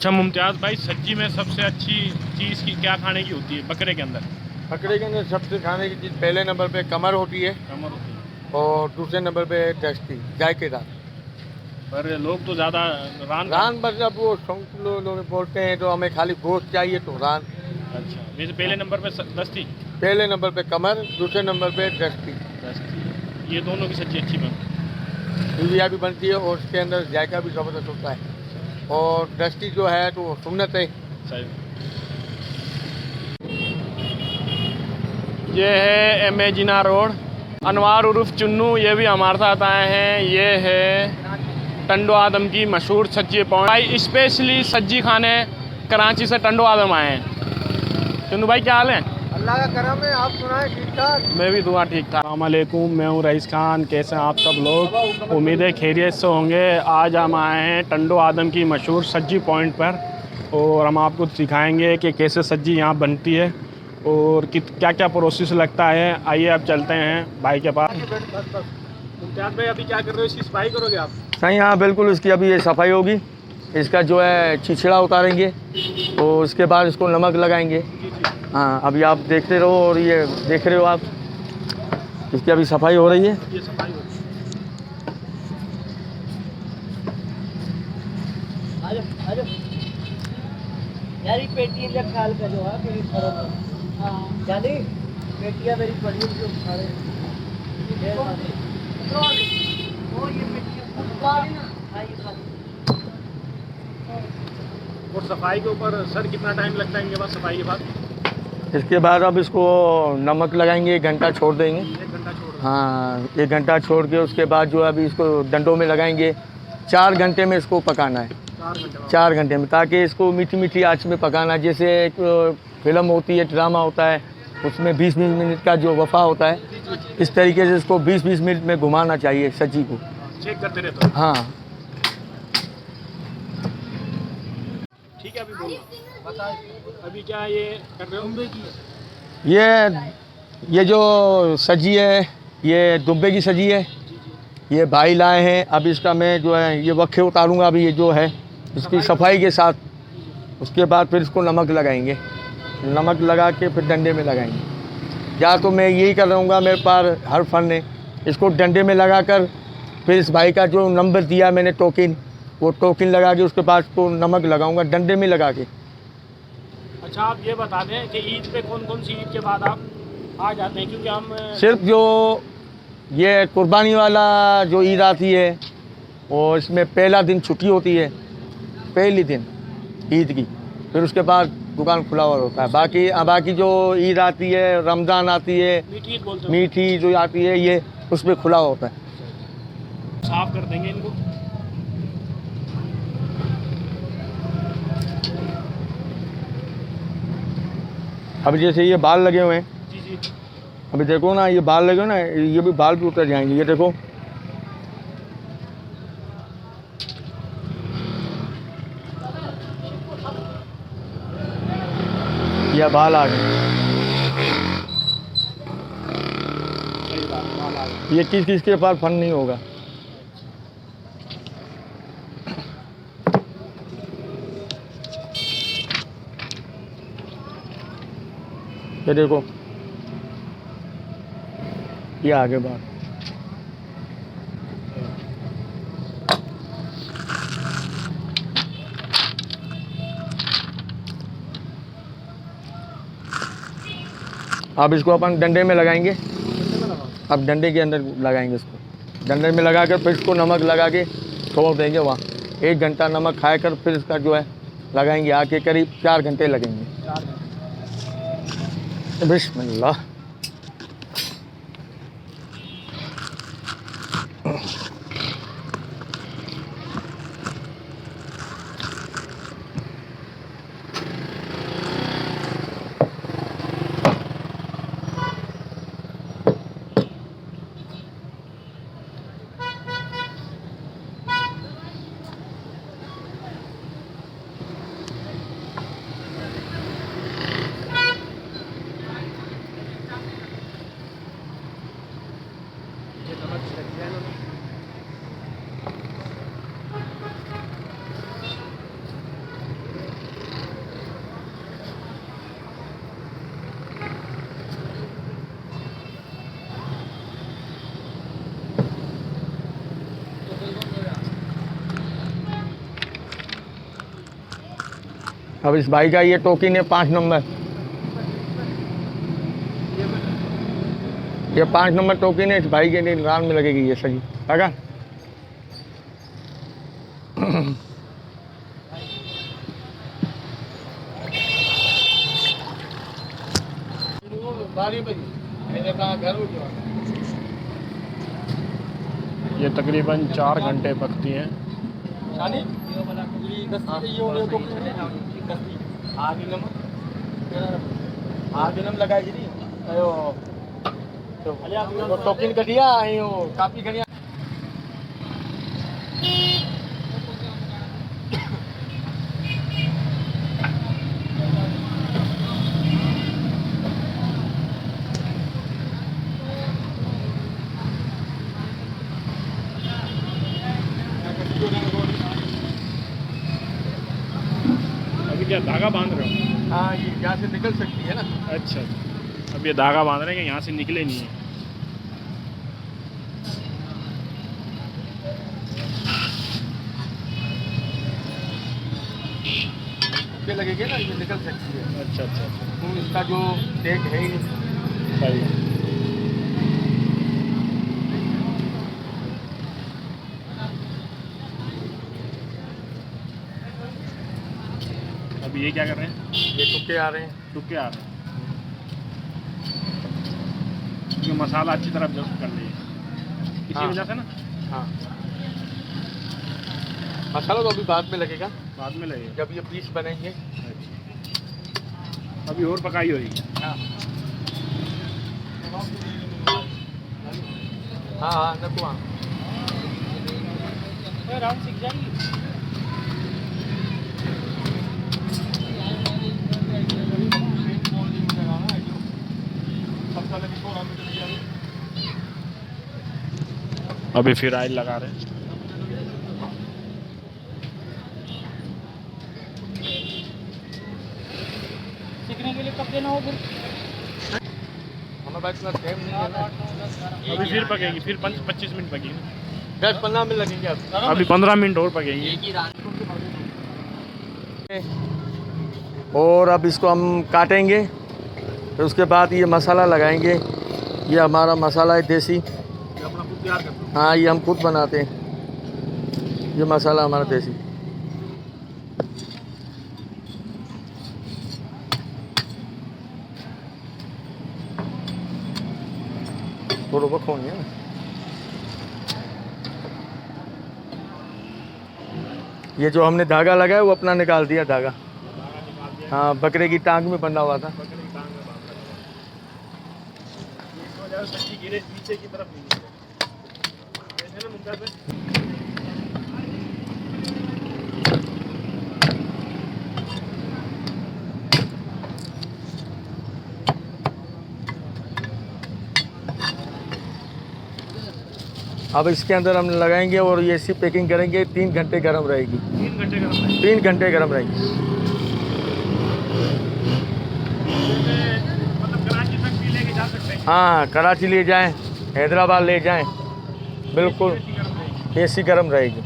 अच्छा मुमताज़ भाई, सब्जी में सबसे अच्छी चीज़ की क्या खाने की होती है बकरे के अंदर? बकरे के अंदर सबसे खाने की चीज़ पहले नंबर पे कमर होती है कमर होती है। और दूसरे नंबर पे टेस्टी जायकेदार। पर लोग तो ज़्यादा रान रान मतलब वो शौक लोग बोलते हैं तो हमें खाली गोश्त चाहिए तो रान। अच्छा, जैसे पहले नंबर पे दस्ती। पहले नंबर पे कमर, दूसरे नंबर पे टेस्टी। दस्ती, ये दोनों की सब्जी अच्छी बनती यूरिया भी बनती है और उसके अंदर जायका भी ज़बरदस्त होता है। और टेस्टी जो है तो वो सुन्नत है। है। सही। ये है एम.ए. जिना रोड, अनवार उर्फ चुन्नू, ये भी हमारे साथ आए हैं। ये है टंडो आदम की मशहूर सब्जी पॉइंट। भाई स्पेशली सब्जी खाने कराची से टंडो आदम आए हैं। चुन्नू भाई क्या हाल है? अल्लाह का करम है, आप सुनाए ठीक ठाक? मैं भी दुआ ठीक ठाक। अस्सलामुअलैकुम, मैं हूँ रईस खान। कैसे हैं आप सब लोग? उम्मीद है खैरियत से होंगे। आज हम आए हैं टंडो आदम की मशहूर सब्जी पॉइंट पर और हम आपको सिखाएंगे कि कैसे सब्जी यहाँ बनती है और क्या क्या प्रोसेस लगता है। आइए अब चलते हैं भाई के पास। मुमताज़ भाई, अभी क्या कर रहे हो? इसकी सफाई करोगे आप? सही, हाँ बिल्कुल, इसकी अभी ये सफाई होगी। इसका जो है छिछड़ा उतारेंगे और उसके बाद इसको नमक लगाएंगे। हाँ, अभी आप देखते रहो और ये देख रहे हो आप, इसकी अभी सफाई हो रही है। ये सफाई हो यार ये पेटी जब ख्याल कर लो मेरी जानी पेटियाँ मेरी पड़ी जो सारे और सफाई के ऊपर सर कितना टाइम लगता है इनके बाद, सफाई के बाद? इसके बाद अब इसको नमक लगाएंगे, 1 घंटा छोड़ देंगे। 1 घंटा छोड़ दो। हाँ, 1 घंटा छोड़ के उसके बाद जो है अभी इसको डंडों में लगाएंगे। 4 घंटे में इसको पकाना है। 4 घंटे बाद। 4 घंटे में, ताकि इसको मीठी मीठी आंच में पकाना है। जैसे एक फिल्म होती है, ड्रामा होता है, उसमें 20-20 मिनट का जो वफ़ा होता है, इस तरीके से इसको 20-20 मिनट में घुमाना चाहिए सब्जी को। चेक करते रहते हो? हाँ, ठीक है, अभी बोलो। बता, अभी क्या ये कर रहे हो? ये जो सब्जी है, ये दुम्बे की सब्जी है। ये भाई लाए हैं। अब इसका मैं जो है ये वक्खे उतारूंगा अभी, ये जो है इसकी सफाई के साथ। उसके बाद फिर इसको नमक लगाएंगे, नमक लगा के फिर डंडे में लगाएंगे। या तो मैं यही कर रहूँगा, मेरे पास हर फन है। इसको डंडे में लगाकर फिर इस भाई का जो नंबर दिया मैंने टोकन, वो टोकन लगा के उसके बाद इसको नमक लगाऊंगा डंडे में लगा के। अच्छा, आप ये बता दें कि ईद पे कौन कौन सी ईद के बाद आप आ जाते हैं? क्योंकि हम सिर्फ जो ये कुर्बानी वाला जो ईद आती है और इसमें पहला दिन छुट्टी होती है, पहली दिन ईद की, फिर उसके बाद दुकान खुला हुआ होता है। बाकी जो ईद आती है, रमज़ान आती है, मीठी ईद बोलते हैं, मीठी जो आती है, ये उसमें खुला होता है। साफ कर देंगे इनको। अब जैसे ये बाल लगे हुए हैं, जी जी। अभी देखो ना, ये बाल लगे ना, ये भी बाल भी उतर जाएंगे। ये देखो, ये बाल आ गए। ये किस के पास फन नहीं होगा। ये देखो, ये आगे बाल। अब इसको अपन डंडे में लगाएंगे। अब डंडे के अंदर लगाएंगे इसको, डंडे में लगा कर फिर इसको नमक लगा के छोड़ देंगे वहाँ। 1 घंटा नमक खाकर फिर इसका जो है लगाएंगे। आके करीब 4 घंटे लगेंगे। बिस्मिल्लाह। अब इस भाई का ये टोकन है 5 नंबर, ये 5 नंबर टोकन है, इस भाई के लिए रान में लगेगी ये सही लगा। ये तकरीबन 4 घंटे पकती हैं। टोकन कर दिया काफी कर दिया। अभी क्या धागा बांध रहे हो? हाँ, ये यहाँ से निकल सकती है ना। अच्छा, अब ये धागा बांध रहे हैं कि यहाँ से निकले नहीं है। ये लगेगी ना, ये निकल सकती है। अच्छा अच्छा अच्छा, तो इसका जो डेट है ये सही है। अभी ये क्या कर रहे हैं? ये तुक्के आ रहे हैं। टुके आ रहे हैं, क्योंकि मसाला अच्छी तरह एडजस्ट कर लिए इसी हाँ। वजह से ना। हाँ, मसाला तो अभी बाद में लगेगा, बाद में लगेगा। जब ये पीस बनेंगे। अभी और पकाई होगी। हाँ हाँ हाँ, नकुआ राउंड सीख जाएंगी। अभी फिर ऑयल लगा रहे हैं। सीखने के लिए कब देना हो फिर? हमारे पास इतना टाइम नहीं है ना। अभी फिर पकेगी, फिर 25 मिनट पकेगी। 10-15 मिनट लगेंगे अब। अभी 15 मिनट और पकेगी। और अब इसको हम काटेंगे, फिर उसके बाद ये मसाला लगाएंगे। ये हमारा मसाला है देसी। हाँ, ये हम खुद बनाते हैं, ये मसाला हमारा देसी। थोड़ा बहुत खोनिए ना। ये जो हमने धागा लगाया वो अपना निकाल दिया धागा। हाँ, बकरे की टांग में बंधा हुआ था। सब्जी गिरे नीचे की तरफ नहीं गिरे। ऐसे ना मुद्दा पे। अब इसके अंदर हम लगाएंगे और ये ऐसी पैकिंग करेंगे। 3 घंटे गर्म रहेगी। 3 घंटे गर्म रहेगी। 3 घंटे गर्म रहेगी। मतलब कराची तक भी लेके जा सकते हैं। हाँ, कराची ले जाएं, हैदराबाद ले जाएं, बिल्कुल एसी गर्म रहेगी।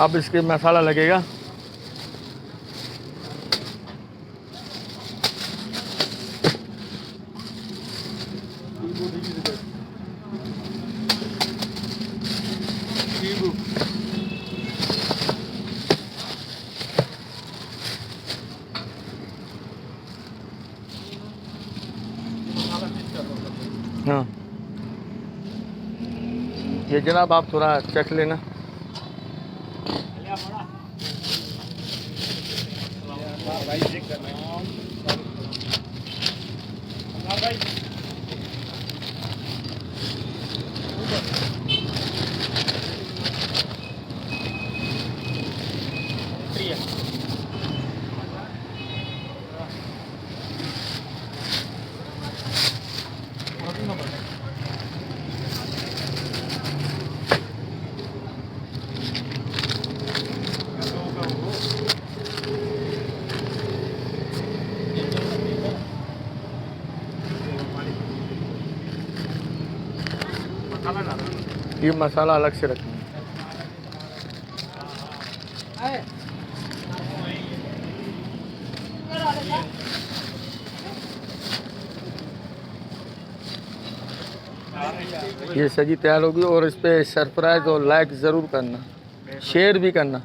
अब इसके मसाला लगेगा। हाँ, ये जनाब आप थोड़ा चख लेना। भाई चेक कर रहे हैं। भाई ये मसाला अलग से रखेंगे। ये सब्जी तैयार होगी और इस पे सरप्राइज और लाइक ज़रूर करना, शेयर भी करना।